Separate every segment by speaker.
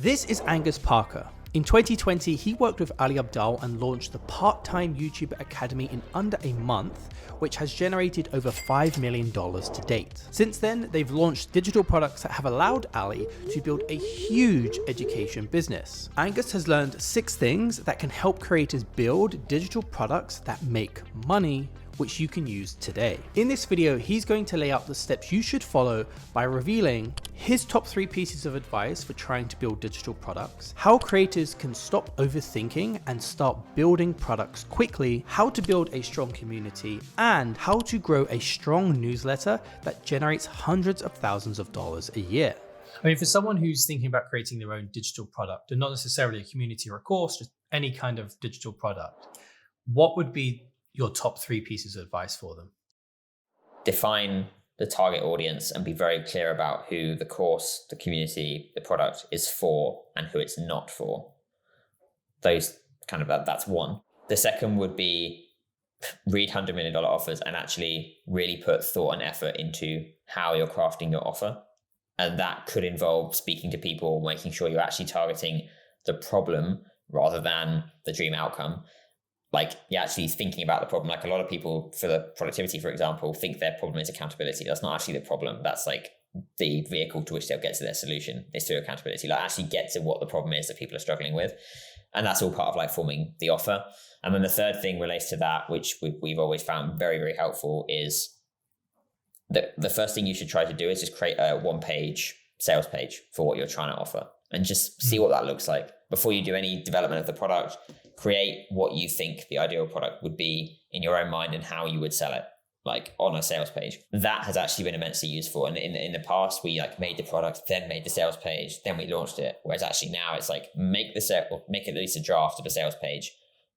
Speaker 1: This is Angus Parker. In 2020, he worked with Ali Abdaal and launched the part-time YouTube Academy in under a month, which has generated over $5 million to date. Since then, they've launched digital products that have allowed Ali to build a huge education business. Angus has learned 6 things that can help creators build digital products that make money, which you can use today. In this video, he's going to lay out the steps you should follow by revealing his top 3 pieces of advice for trying to build digital products, how creators can stop overthinking and start building products quickly, how to build a strong community, and how to grow a strong newsletter that generates hundreds of thousands of dollars a year. I mean, for someone who's thinking about creating their own digital product, and not necessarily a community or a course, just any kind of digital product, what would be your top 3 pieces of advice for them?
Speaker 2: Define the target audience and be very clear about who the course, the community, the product is for and who it's not for. That's one. The second would be read $100 million offers and actually really put thought and effort into how you're crafting your offer. And that could involve speaking to people, making sure you're actually targeting the problem rather than the dream outcome. Like you're actually thinking about the problem. Like a lot of people for the productivity, for example, think their problem is accountability. That's not actually the problem. That's like the vehicle to which they'll get to their solution is through accountability. Like actually get to what the problem is that people are struggling with. And that's all part of like forming the offer. And then the third thing relates to that, which we've always found very, very helpful, is that the first thing you should try to do is just create a 1-page sales page for what you're trying to offer and just see what that looks like. Before you do any development of the product, create what you think the ideal product would be in your own mind and how you would sell it, like on a sales page. That has actually been immensely useful. And in the past, we like made the product, then made the sales page, then we launched it. Whereas actually now it's like make at least a draft of a sales page,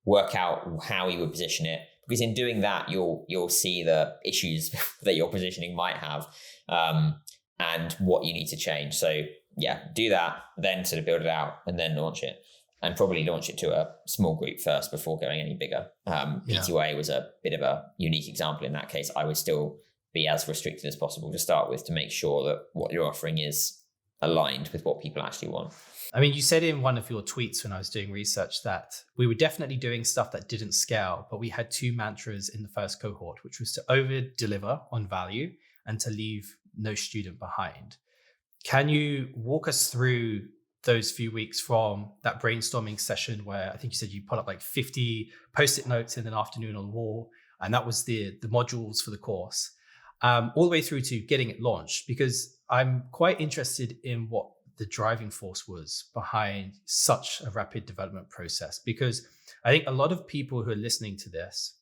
Speaker 2: work out how you would position it. Because in doing that, you'll see the issues that your positioning might have and what you need to change. So yeah, do that, then sort of build it out and then launch it. And probably launch it to a small group first before going any bigger. PTOA was a bit of a unique example in that case. I would still be as restricted as possible to start with to make sure that what you're offering is aligned with what people actually want.
Speaker 1: I mean, you said in one of your tweets when I was doing research that we were definitely doing stuff that didn't scale, but we had 2 mantras in the first cohort, which was to over deliver on value and to leave no student behind. Can you walk us through those few weeks from that brainstorming session where I think you said you put up like 50 post-it notes in an afternoon on the wall, and that was the modules for the course, all the way through to getting it launched? Because I'm quite interested in what the driving force was behind such a rapid development process, because I think a lot of people who are listening to this,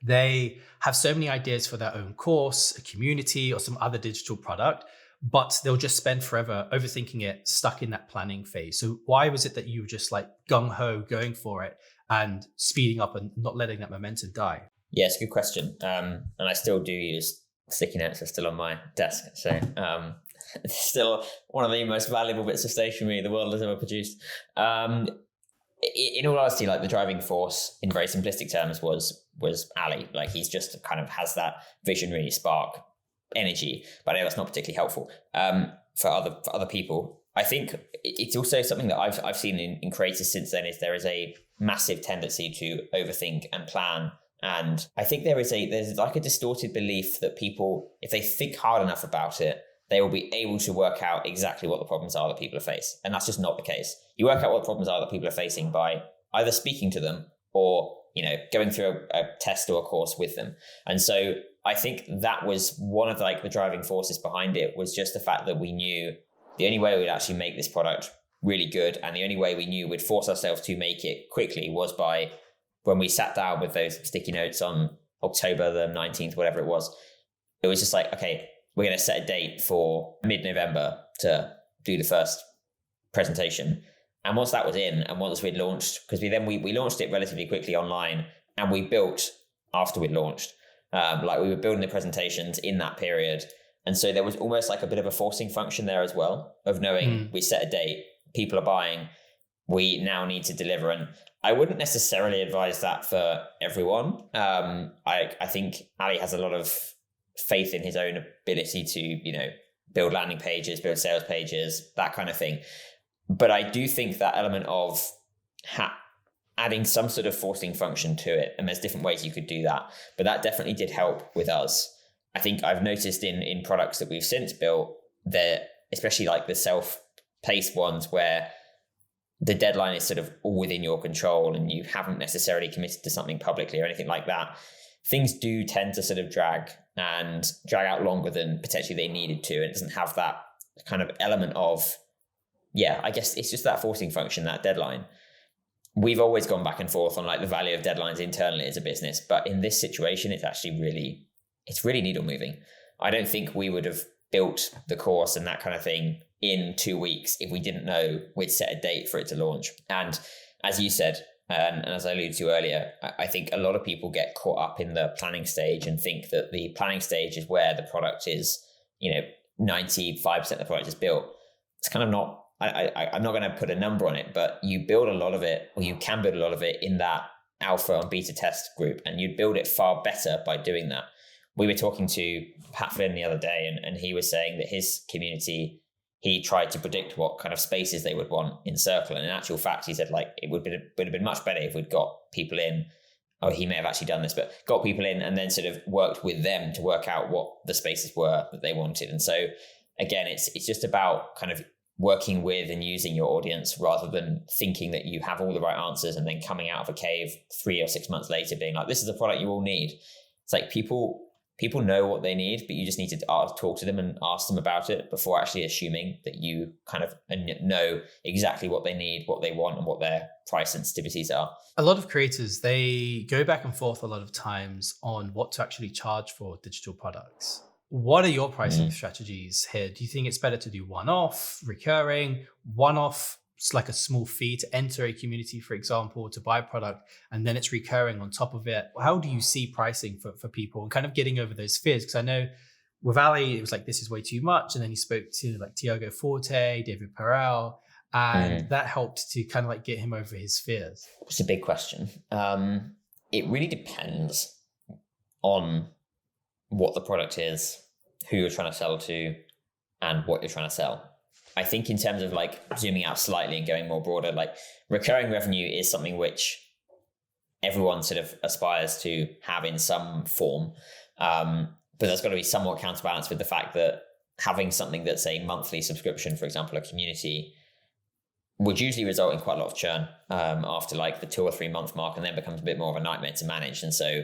Speaker 1: they have so many ideas for their own course, a community, or some other digital product, but they'll just spend forever overthinking it, stuck in that planning phase. So why was it that you were just like gung-ho going for it and speeding up and not letting that momentum die?
Speaker 2: Yeah, it's a good question. And I still do use sticky notes. They're still on my desk. So it's still one of the most valuable bits of stationery the world has ever produced. In all honesty, like the driving force in very simplistic terms was Ali. Like he's just kind of has that visionary spark energy, but I know that's not particularly helpful for other people. I think it's also something that I've seen in creators since then is there is a massive tendency to overthink and plan, and I think there's like a distorted belief that people, if they think hard enough about it, they will be able to work out exactly what the problems are that people are facing, and that's just not the case. You work out what the problems are that people are facing by either speaking to them or going through a test or a course with them. And so I think that was one of like the driving forces behind it, was just the fact that we knew the only way we'd actually make this product really good, and the only way we knew we'd force ourselves to make it quickly, was by when we sat down with those sticky notes on October the 19th, whatever it was. It was just like, okay, we're going to set a date for mid-November to do the first presentation. And once that was in, and once we'd launched, because we launched it relatively quickly online, and we built after we'd launched. Like we were building the presentations in that period. And so there was almost like a bit of a forcing function there as well, of knowing we set a date, people are buying, we now need to deliver. And I wouldn't necessarily advise that for everyone. I think Ali has a lot of faith in his own ability to, build landing pages, build sales pages, that kind of thing. But I do think that element of adding some sort of forcing function to it, and there's different ways you could do that, but that definitely did help with us. I think I've noticed in products that we've since built, that especially like the self-paced ones where the deadline is sort of all within your control and you haven't necessarily committed to something publicly or anything like that, things do tend to sort of drag out longer than potentially they needed to. It doesn't have that kind of element of, I guess it's just that forcing function, that deadline. We've always gone back and forth on like the value of deadlines internally as a business, but in this situation, it's actually really needle moving. I don't think we would have built the course and that kind of thing in 2 weeks if we didn't know we'd set a date for it to launch. And as you said, and as I alluded to earlier, I think a lot of people get caught up in the planning stage and think that the planning stage is where the product is, 95% of the product is built. It's kind of not. I'm not going to put a number on it, but you build a lot of it, or you can build a lot of it in that alpha and beta test group, and you'd build it far better by doing that. We were talking to Pat Flynn the other day, and he was saying that his community, he tried to predict what kind of spaces they would want in Circle. And in actual fact, he said like it would have been much better if we'd got people in, or he may have actually done this, but got people in and then sort of worked with them to work out what the spaces were that they wanted. And so again, it's just about kind of working with and using your audience rather than thinking that you have all the right answers and then coming out of a cave 3 or 6 months later being like, this is the product you all need. It's like people know what they need, but you just need to talk to them and ask them about it before actually assuming that you kind of know exactly what they need, what they want, and what their price sensitivities are.
Speaker 1: A lot of creators, they go back and forth a lot of times on what to actually charge for digital products. What are your pricing strategies here? Do you think it's better to do one-off, recurring, one-off, it's like a small fee to enter a community, for example, to buy a product, and then it's recurring on top of it? How do you see pricing for people and kind of getting over those fears? Because I know with Ali, it was like, this is way too much. And then he spoke to like Tiago Forte, David Perel, and that helped to kind of like get him over his fears.
Speaker 2: It's a big question. It really depends on what the product is, who you're trying to sell to, and what you're trying to sell. I think in terms of like zooming out slightly and going more broader, like recurring revenue is something which everyone sort of aspires to have in some form. But there's got to be somewhat counterbalanced with the fact that having something that's a monthly subscription, for example, a community, would usually result in quite a lot of churn after like the 2 or 3 month mark, and then becomes a bit more of a nightmare to manage. And so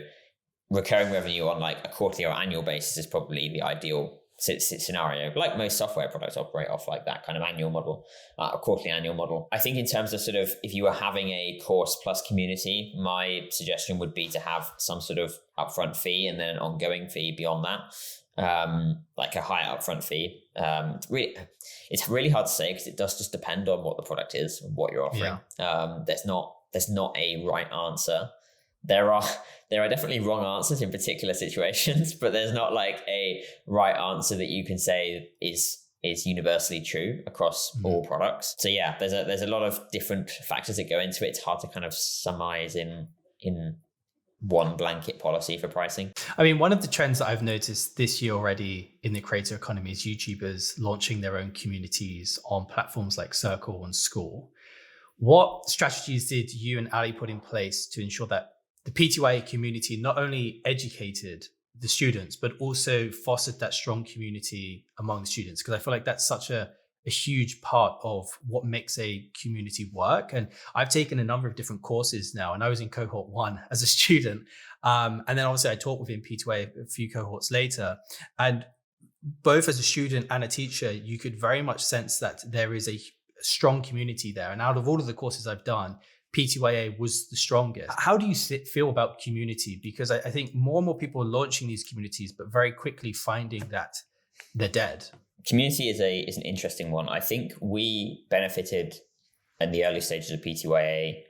Speaker 2: recurring revenue on like a quarterly or annual basis is probably the ideal scenario. Like most software products operate off like that kind of annual model, a quarterly annual model. I think in terms of sort of if you are having a course plus community, my suggestion would be to have some sort of upfront fee and then an ongoing fee beyond that, like a higher upfront fee. It's really hard to say because it does just depend on what the product is and what you're offering. There's not a right answer. There are definitely wrong answers in particular situations, but there's not like a right answer that you can say is universally true across all products. So yeah, there's a lot of different factors that go into it. It's hard to kind of summarize in one blanket policy for pricing.
Speaker 1: I mean, one of the trends that I've noticed this year already in the creator economy is YouTubers launching their own communities on platforms like Circle and School. What strategies did you and Ali put in place to ensure that the PTYA community not only educated the students, but also fostered that strong community among the students? Because I feel like that's such a huge part of what makes a community work. And I've taken a number of different courses now, and I was in cohort 1 as a student. And then obviously I taught within PTYA a few cohorts later. And both as a student and a teacher, you could very much sense that there is a strong community there. And out of all of the courses I've done, PTYA was the strongest. How do you feel about community? Because I think more and more people are launching these communities, but very quickly finding that they're dead.
Speaker 2: Community is an interesting one. I think we benefited in the early stages of PTYA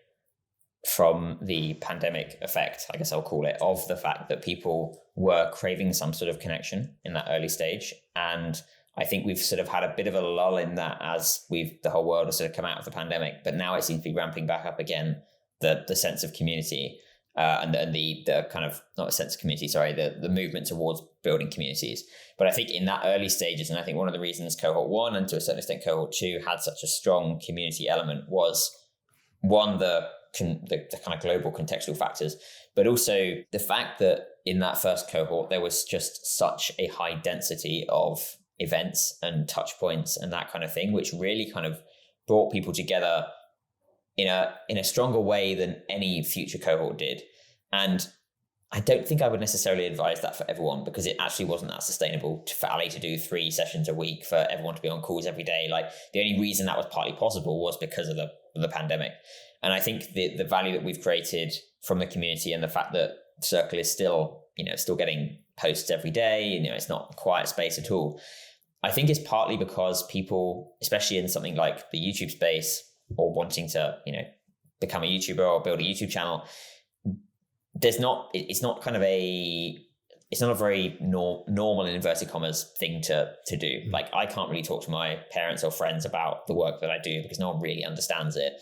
Speaker 2: from the pandemic effect, I guess I'll call it, of the fact that people were craving some sort of connection in that early stage. And I think we've sort of had a bit of a lull in that as the whole world has sort of come out of the pandemic, but now it seems to be ramping back up again, the sense of community and the kind of, not a sense of community, sorry, the movement towards building communities. But I think in that early stages, and I think one of the reasons cohort 1 and to a certain extent cohort 2 had such a strong community element was, one, the kind of global contextual factors, but also the fact that in that first cohort, there was just such a high density of events and touch points and that kind of thing, which really kind of brought people together in a stronger way than any future cohort did. And I don't think I would necessarily advise that for everyone, because it actually wasn't that sustainable for Ali to do 3 sessions a week, for everyone to be on calls every day. Like, the only reason that was partly possible was because of the pandemic. And I think the value that we've created from the community and the fact that Circle is still getting posts every day, it's not a quiet space at all, I think it's partly because people, especially in something like the YouTube space, or wanting to, become a YouTuber or build a YouTube channel, it's not a very normal, in inverted commas, thing to do. Like, I can't really talk to my parents or friends about the work that I do because no one really understands it.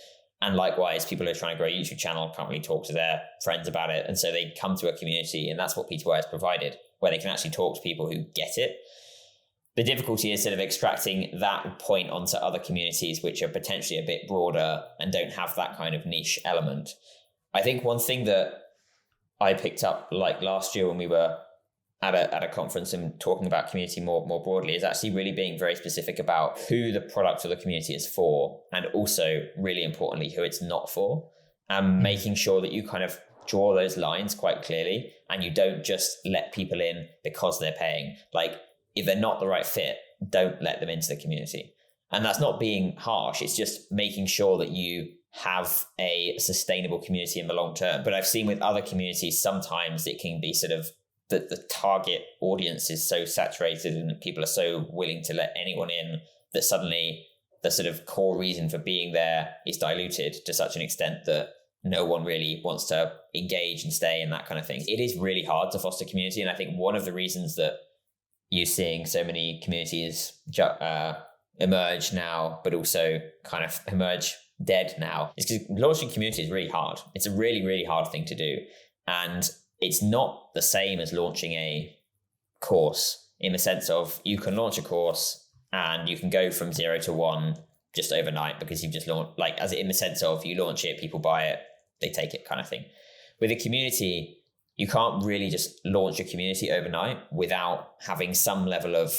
Speaker 2: And likewise, people who are trying to grow a YouTube channel can't really talk to their friends about it. And so they come to a community, and that's what P2Y has provided, where they can actually talk to people who get it. The difficulty is sort of extracting that point onto other communities, which are potentially a bit broader and don't have that kind of niche element. I think one thing that I picked up, like last year when we were at a conference and talking about community more broadly, is actually really being very specific about who the product or the community is for, and also, really importantly, who it's not for, and making sure that you kind of draw those lines quite clearly, and you don't just let people in because they're paying. Like, if they're not the right fit, don't let them into the community. And that's not being harsh. It's just making sure that you have a sustainable community in the long term. But I've seen with other communities, sometimes it can be sort of that the target audience is so saturated and people are so willing to let anyone in that suddenly the sort of core reason for being there is diluted to such an extent that no one really wants to engage and stay and that kind of thing. It is really hard to foster community. And I think one of the reasons that you're seeing so many communities emerge now, but also kind of emerge dead now, is because launching community is really hard. It's a really, really hard thing to do. And it's not the same as launching a course, in the sense of you can launch a course and you can go from 0 to 1 just overnight because you've just launched, like, as in the sense of you launch it, people buy it, they take it, kind of thing. With a community, you can't really just launch a community overnight without having some level of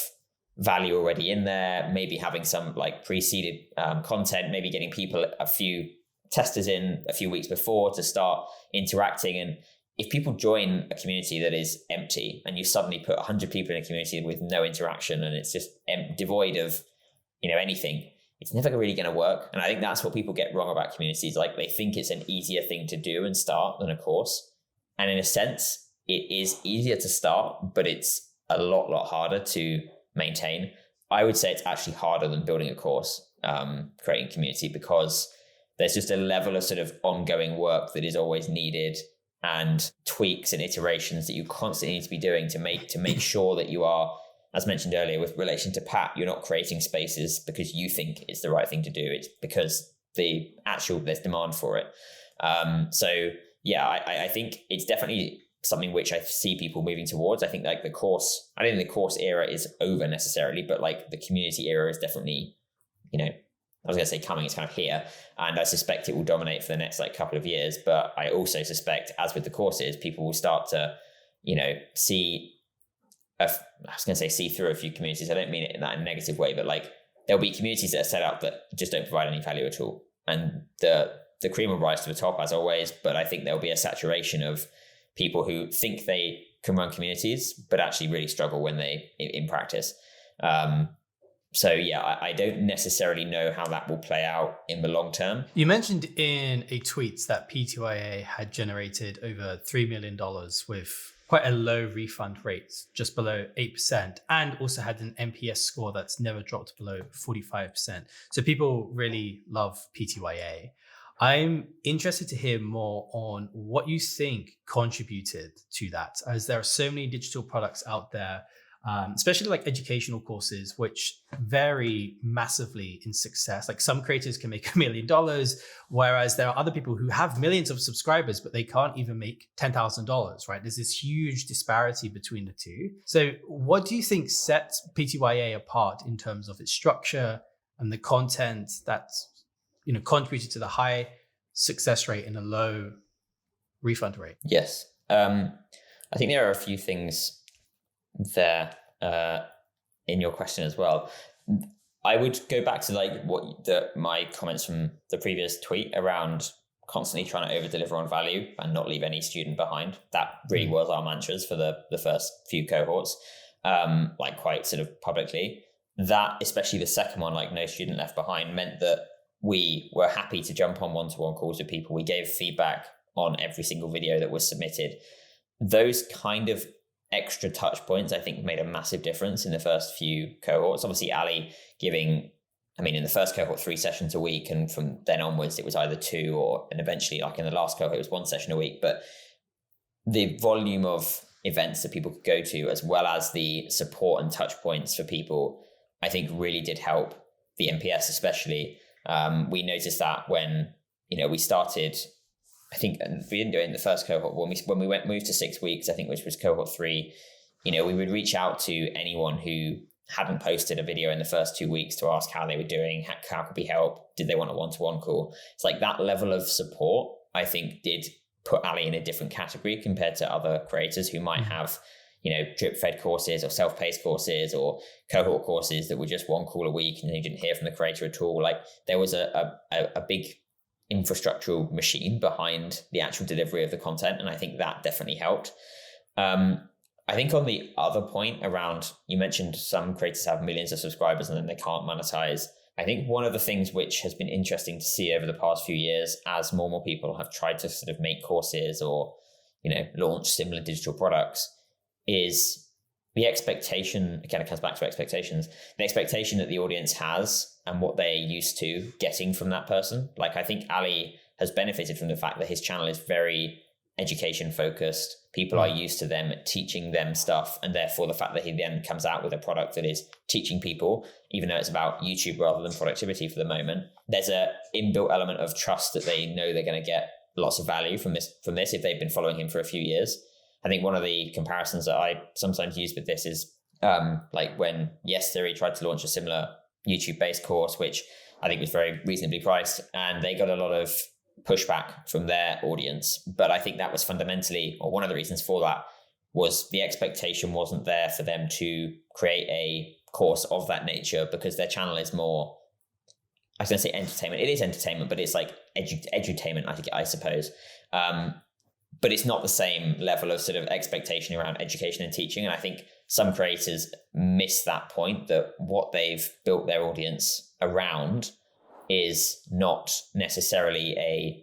Speaker 2: value already in there, maybe having some like preceded content, maybe getting people, a few testers in a few weeks before to start interacting. And if people join a community that is empty and you suddenly put 100 people in a community with no interaction and it's just devoid of, anything, it's never really going to work. And I think that's what people get wrong about communities. Like, they think it's an easier thing to do and start than a course. And in a sense, it is easier to start, but it's a lot harder to maintain. I would say it's actually harder than building a course, creating community, because there's just a level of sort of ongoing work that is always needed, and tweaks and iterations that you constantly need to be doing to make sure that you are, as mentioned earlier with relation to Pat, you're not creating spaces because you think it's the right thing to do. It's because there's demand for it. So yeah, I think it's definitely something which I see people moving towards. I think like I don't think the course era is over necessarily, but like the community era is definitely, I was going to say coming, it's kind of here. And I suspect it will dominate for the next like couple of years. But I also suspect, as with the courses, people will start to, see through a few communities. I don't mean it in that negative way, but like there'll be communities that are set up that just don't provide any value at all. And the cream will rise to the top as always, but I think there'll be a saturation of people who think they can run communities, but actually really struggle when they in practice. So yeah, I don't necessarily know how that will play out in the long term.
Speaker 1: You mentioned in a tweet that P2YA had generated over $3 million with quite a low refund rate, just below 8%, and also had an NPS score that's never dropped below 45%. So people really love P2YA. I'm interested to hear more on what you think contributed to that, as there are so many digital products out there. especially like educational courses, which vary massively in success. Like some creators can make $1 million, whereas there are other people who have millions of subscribers, but they can't even make $10,000, right? There's this huge disparity between the two. So what do you think sets PTYA apart in terms of its structure and the content that's, contributed to the high success rate and a low refund rate?
Speaker 2: Yes. I think there are a few things there in your question as well. I would go back to like my comments from the previous tweet around constantly trying to over deliver on value and not leave any student behind. That really was our mantras for the first few cohorts, like quite sort of publicly. That, especially the second one, like no student left behind, meant that we were happy to jump on one-to-one calls with people. We gave feedback on every single video that was submitted. Those kind of extra touch points, I think, made a massive difference in the first few cohorts. Obviously, Ali giving, in the first cohort, 3 sessions a week. And from then onwards, it was either 2 and eventually, like in the last cohort, it was 1 session a week. But the volume of events that people could go to, as well as the support and touch points for people, I think really did help the NPS, especially. We noticed that when, we started, I think we didn't do it in the first cohort. When we moved to 6 weeks, I think, which was cohort 3, we would reach out to anyone who hadn't posted a video in the first 2 weeks to ask how they were doing, how could we help, did they want a one-to-one call? It's like that level of support, I think, did put Ali in a different category compared to other creators who might have, drip-fed courses or self-paced courses or cohort courses that were just 1 call a week and you didn't hear from the creator at all. Like there was a big infrastructural machine behind the actual delivery of the content. And I think that definitely helped. I think on the other point around, you mentioned some creators have millions of subscribers and then they can't monetize. I think one of the things which has been interesting to see over the past few years, as more and more people have tried to sort of make courses or, launch similar digital products, is the expectation, again, it comes back to expectations, the expectation that the audience has and what they're used to getting from that person. Like, I think Ali has benefited from the fact that his channel is very education focused. People are used to them teaching them stuff. And therefore the fact that he then comes out with a product that is teaching people, even though it's about YouTube rather than productivity for the moment, there's a inbuilt element of trust that they know they're going to get lots of value from this if they've been following him for a few years. I think one of the comparisons that I sometimes use with this is like when Yes Theory tried to launch a similar YouTube-based course, which I think was very reasonably priced, and they got a lot of pushback from their audience. But I think that was fundamentally, or one of the reasons for that, was the expectation wasn't there for them to create a course of that nature, because their channel is more, I was going to say entertainment. It is entertainment, but it's like edutainment, I suppose. But it's not the same level of sort of expectation around education and teaching. And I think some creators miss that point, that what they've built their audience around is not necessarily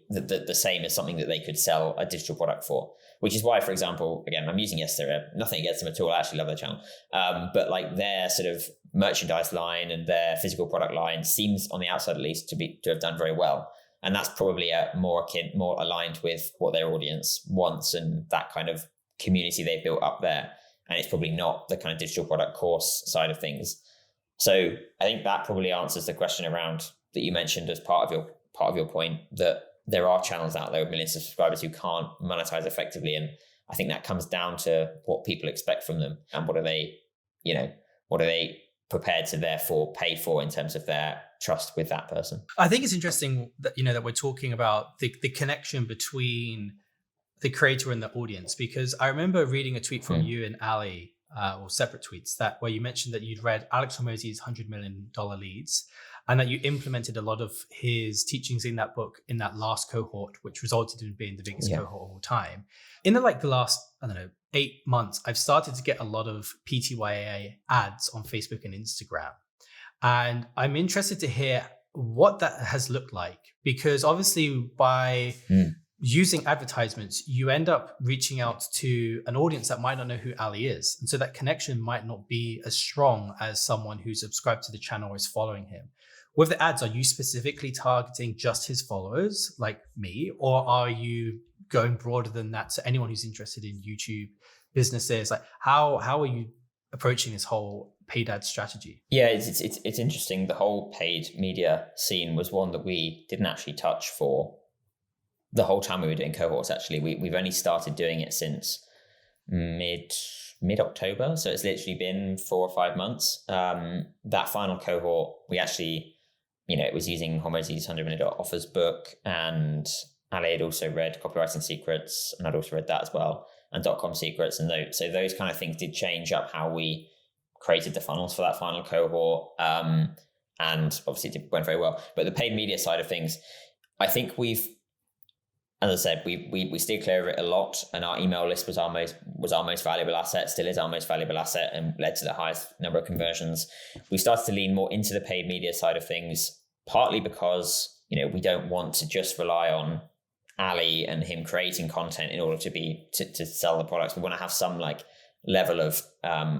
Speaker 2: the same as something that they could sell a digital product for. Which is why, for example, again, I'm using Yes Theory, nothing against them at all. I actually love their channel. But like their sort of merchandise line and their physical product line seems, on the outside at least, to have done very well. And that's probably more aligned with what their audience wants and that kind of community they've built up there. And it's probably not the kind of digital product course side of things. So I think that probably answers the question around that you mentioned as part of your point, that there are channels out there with millions of subscribers who can't monetize effectively. And I think that comes down to what people expect from them and what are they prepared to therefore pay for in terms of their trust with that person.
Speaker 1: I think it's interesting that, that we're talking about the connection between the creator and the audience, because I remember reading a tweet from you and Ali, or separate tweets, where you mentioned that you'd read Alex Hormozi's $100 million leads, and that you implemented a lot of his teachings in that book in that last cohort, which resulted in being the biggest cohort of all time. In the last, 8 months, I've started to get a lot of PTYA ads on Facebook and Instagram. And I'm interested to hear what that has looked like, because obviously by using advertisements, you end up reaching out to an audience that might not know who Ali is. And so that connection might not be as strong as someone who's subscribed to the channel or is following him. With the ads, are you specifically targeting just his followers like me, or are you going broader than that to anyone who's interested in YouTube businesses? Like how are you approaching this whole paid ad strategy?
Speaker 2: Yeah, it's interesting. The whole paid media scene was one that we didn't actually touch for the whole time we were doing cohorts. Actually, we've only started doing it since mid October, so it's literally been 4 or 5 months. That final cohort, we actually, it was using Hormozy's $100 Million Offers book, and Ali had also read Copywriting Secrets, and I'd also read that as well, and .com Secrets, and those kind of things did change up how we created the funnels for that final cohort, and obviously it went very well. But the paid media side of things, I think as I said, we steered clear of it a lot, and our email list was our most valuable asset, still is our most valuable asset, and led to the highest number of conversions. We started to lean more into the paid media side of things, partly because we don't want to just rely on Ali and him creating content in order to sell the products. We want to have some level of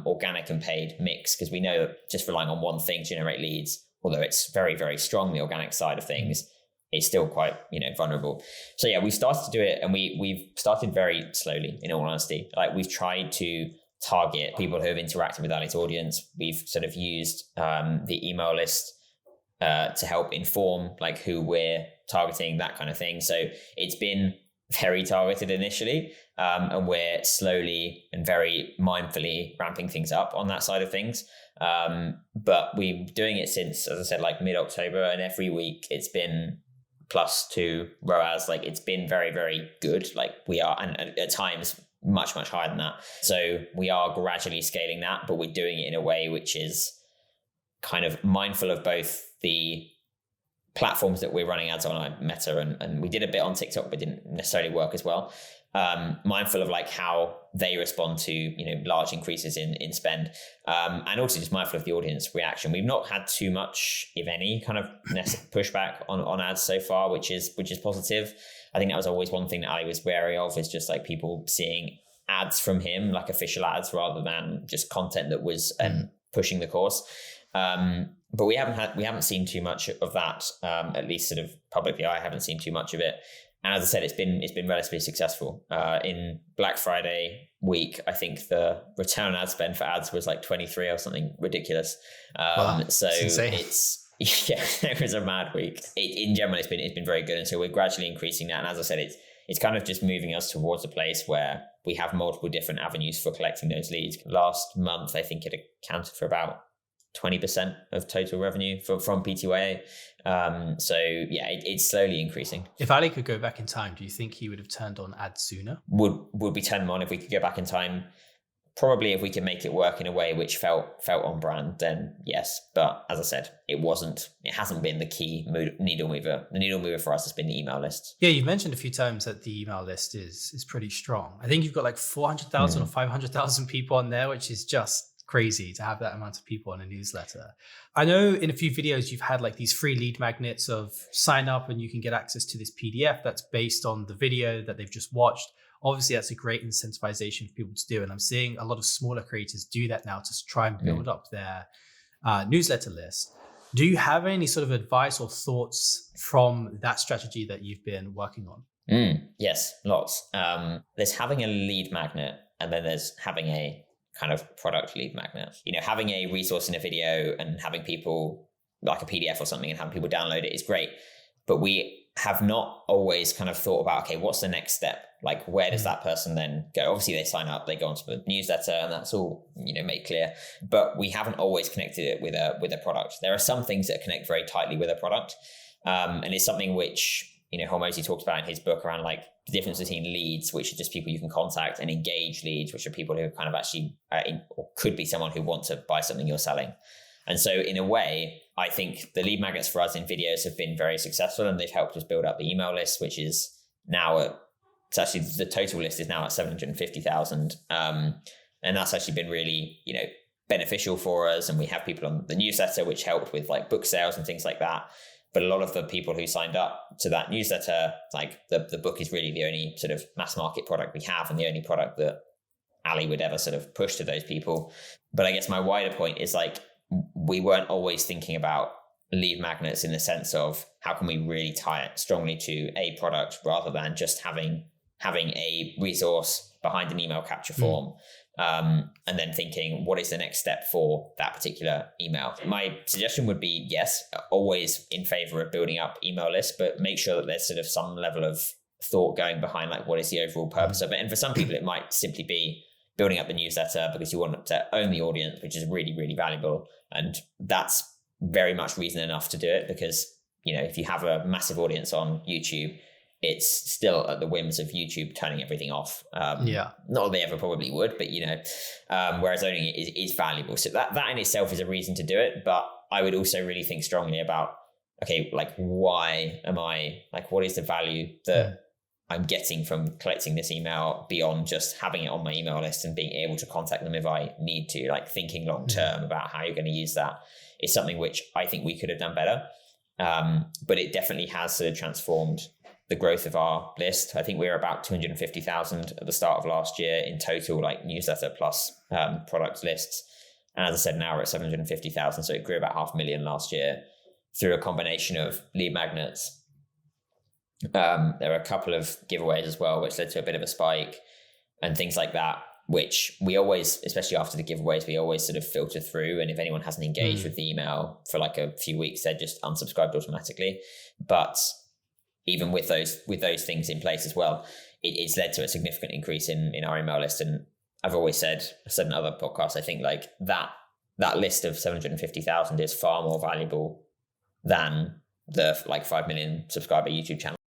Speaker 2: organic and paid mix, because we know that just relying on one thing to generate leads, although it's very, very strong, the organic side of things, it's still quite, vulnerable. So yeah, we started to do it, and we've started very slowly, in all honesty. We've tried to target people who have interacted with Ali's audience. We've sort of used the email list to help inform who we're targeting, that kind of thing. So it's been very targeted initially, and we're slowly and very mindfully ramping things up on that side of things. But we've been doing it since, as I said, mid-October, and every week it's been +2 ROAS. It's been very, very good. We are, and at times much, much higher than that. So we are gradually scaling that, but we're doing it in a way which is kind of mindful of both the platforms that we're running ads on, like Meta, and we did a bit on TikTok, but didn't necessarily work as well. Mindful of how they respond to large increases in spend, and also just mindful of the audience reaction. We've not had too much, if any, kind of pushback on ads so far, which is positive. I think that was always one thing that Ali was wary of, is just people seeing ads from him, official ads, rather than just content that was pushing the course. But we haven't seen too much of that, at least sort of publicly. I haven't seen too much of it. And as I said, it's been relatively successful. In Black Friday week, I think the return on ad spend for ads was 23 or something ridiculous.
Speaker 1: Wow,
Speaker 2: so
Speaker 1: it's
Speaker 2: it was a mad week. In general, it's been very good, and so we're gradually increasing that. And as I said, it's kind of just moving us towards a place where we have multiple different avenues for collecting those leads. Last month, I think it accounted for about 20% of total revenue from PTYA. So yeah, it's slowly increasing.
Speaker 1: If Ali could go back in time, do you think he would have turned on ads sooner?
Speaker 2: Would we turn them on if we could go back in time? Probably, if we could make it work in a way which felt on brand, then yes. But as I said, it hasn't been the key needle mover. The needle mover for us has been the email list.
Speaker 1: Yeah, you've mentioned a few times that the email list is pretty strong. I think you've got 400,000 or 500,000 people on there, which is just crazy to have that amount of people on a newsletter. I know in a few videos you've had these free lead magnets of sign up and you can get access to this PDF that's based on the video that they've just watched. Obviously, that's a great incentivization for people to do. And I'm seeing a lot of smaller creators do that now to try and build up their newsletter list. Do you have any sort of advice or thoughts from that strategy that you've been working on?
Speaker 2: Yes, lots. There's having a lead magnet, and then there's having a kind of product lead magnet. Having a resource in a video and having people, like a PDF or something, and having people download it is great. But we have not always kind of thought about, okay, what's the next step? Where does that person then go? Obviously, they sign up, they go onto the newsletter, and that's all, made clear. But we haven't always connected it with a product. There are some things that connect very tightly with a product. And it's something which, Hormozy talks about in his book around the difference between leads, which are just people you can contact, and engaged leads, which are people who kind of actually, or could be someone who wants to buy something you're selling. And so in a way, I think the lead magnets for us in videos have been very successful, and they've helped us build up the email list, which is now it's actually, the total list is now at 750,000. And that's actually been really, beneficial for us. And we have people on the newsletter, which helped with book sales and things like that. But a lot of the people who signed up to that newsletter, the book is really the only sort of mass market product we have, and the only product that Ali would ever sort of push to those people. But I guess my wider point is we weren't always thinking about lead magnets in the sense of how can we really tie it strongly to a product, rather than just having a resource behind an email capture form. and then thinking, what is the next step for that particular email? My suggestion would be, yes, always in favor of building up email lists, but make sure that there's sort of some level of thought going behind, like, what is the overall purpose of it? And for some people, it might simply be building up the newsletter because you want to own the audience, which is really, really valuable. And that's very much reason enough to do it, because, you know, if you have a massive audience on YouTube, it's still at the whims of YouTube turning everything off. Not that they ever probably would, but, you know, whereas owning it is valuable. So that in itself is a reason to do it. But I would also really think strongly about, okay, like, why am I, like, what is the value that I'm getting from collecting this email beyond just having it on my email list and being able to contact them if I need to? Like, thinking long term about how you're going to use that is something which I think we could have done better. But it definitely has sort of transformed the growth of our list. I think we were about 250,000 at the start of last year in total, like newsletter plus product lists. And as I said, now we're at 750,000. So it grew about 500,000 last year through a combination of lead magnets. There are a couple of giveaways as well, which led to a bit of a spike and things like that, which we always, especially after the giveaways, we always sort of filter through. And if anyone hasn't engaged with the email for like a few weeks, they're just unsubscribed automatically. But even with those things in place as well, it's led to a significant increase in our email list. And I've always said in other podcasts, I think like that list of 750,000 is far more valuable than the like 5 million subscriber YouTube channel.